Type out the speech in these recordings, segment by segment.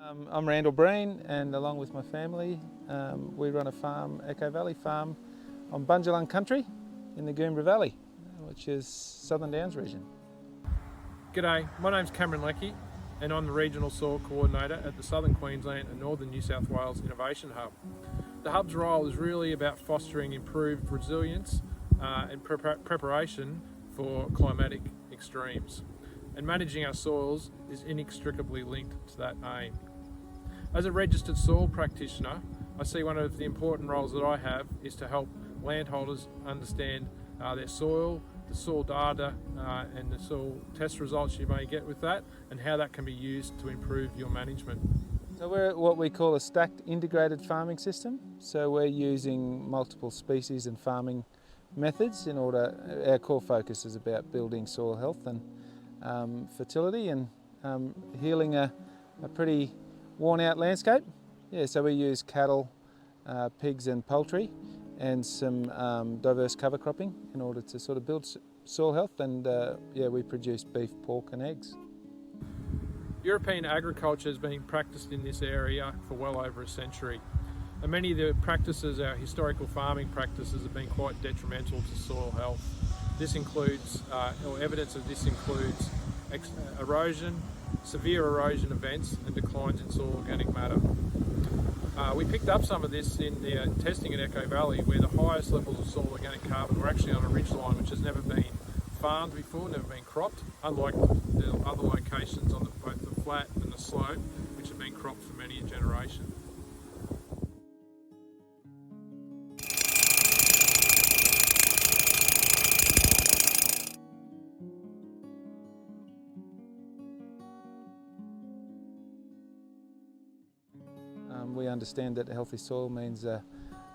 I'm Randall Breen, and along with my family we run a farm, Echo Valley Farm, on Bundjalung country in the Goomburra Valley, which is Southern Downs region. G'day, my name's Cameron Leckie and I'm the Regional Soil Coordinator at the Southern Queensland and Northern New South Wales Innovation Hub. The Hub's role is really about fostering improved resilience and preparation for climatic extremes, and managing our soils is inextricably linked to that aim. As a registered soil practitioner, I see one of the important roles that I have is to help landholders understand their soil, the soil data and the soil test results you may get with that, and how that can be used to improve your management. So we're what we call a stacked integrated farming system. So we're using multiple species and farming methods in order. Our core focus is about building soil health and fertility and healing a pretty worn out landscape. Yeah, so we use cattle, pigs and poultry, and some diverse cover cropping in order to sort of build soil health, and we produce beef, pork and eggs. European agriculture has been practiced in this area for well over a century, and many of the practices, our historical farming practices, have been quite detrimental to soil health. This includes, or evidence of this includes, erosion, severe erosion events and declines in soil organic matter. We picked up some of this in the testing at Echo Valley, where the highest levels of soil organic carbon were actually on a ridgeline which has never been farmed before, never been cropped, unlike the other locations on both the flat and the slope, which have been cropped for many a generation. We understand that a healthy soil means a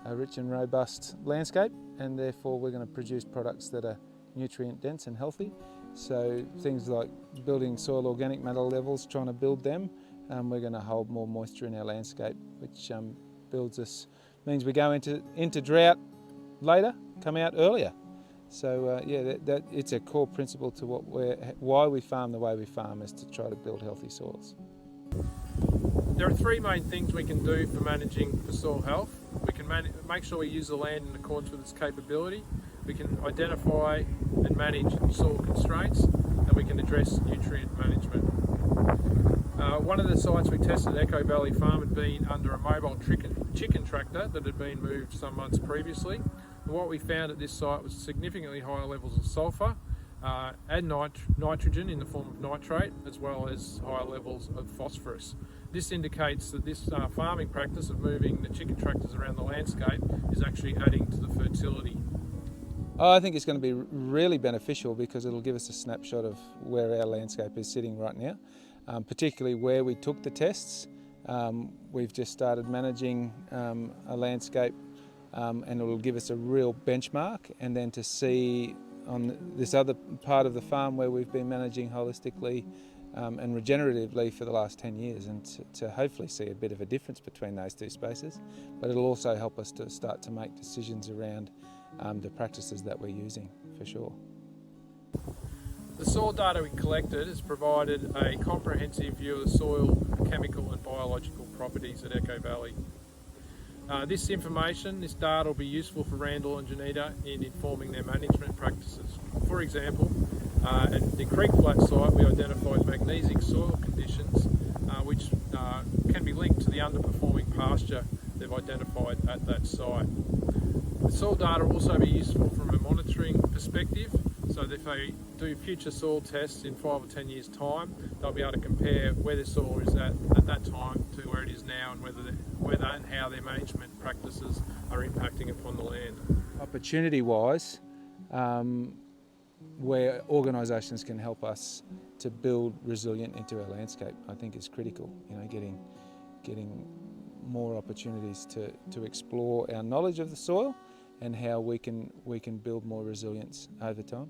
rich and robust landscape, and therefore we're going to produce products that are nutrient dense and healthy. So things like building soil organic matter levels, trying to build them, we're going to hold more moisture in our landscape, which means we go into drought later, come out earlier. So that it's a core principle to why we farm the way we farm, is to try to build healthy soils. There are three main things we can do for managing for soil health. We can make sure we use the land in accordance with its capability. We can identify and manage soil constraints, and we can address nutrient management. One of the sites we tested at Echo Valley Farm had been under a mobile chicken tractor that had been moved some months previously. And what we found at this site was significantly higher levels of sulphur and nitrogen in the form of nitrate, as well as higher levels of phosphorus. This indicates that this farming practice of moving the chicken tractors around the landscape is actually adding to the fertility. I think it's going to be really beneficial, because it'll give us a snapshot of where our landscape is sitting right now, particularly where we took the tests. We've just started managing a landscape, and it'll give us a real benchmark, and then to see on this other part of the farm where we've been managing holistically and regeneratively for the last 10 years, and to hopefully see a bit of a difference between those two spaces. But it'll also help us to start to make decisions around the practices that we're using, for sure. The soil data we collected has provided a comprehensive view of the soil, chemical and biological properties at Echo Valley. This data will be useful for Randall and Janita in informing their management practices. For example, at the Creek Flat site, we identified magnesic soil conditions which can be linked to the underperforming pasture they've identified at that site. The soil data will also be useful from a monitoring perspective, so that if they do future soil tests in 5 or 10 years' time, they'll be able to compare where their soil is at that time to where it is now, and whether and how their management practices are impacting upon the land. Opportunity-wise, where organisations can help us to build resilient into our landscape, I think is critical. Getting more opportunities to explore our knowledge of the soil and how we can build more resilience over time.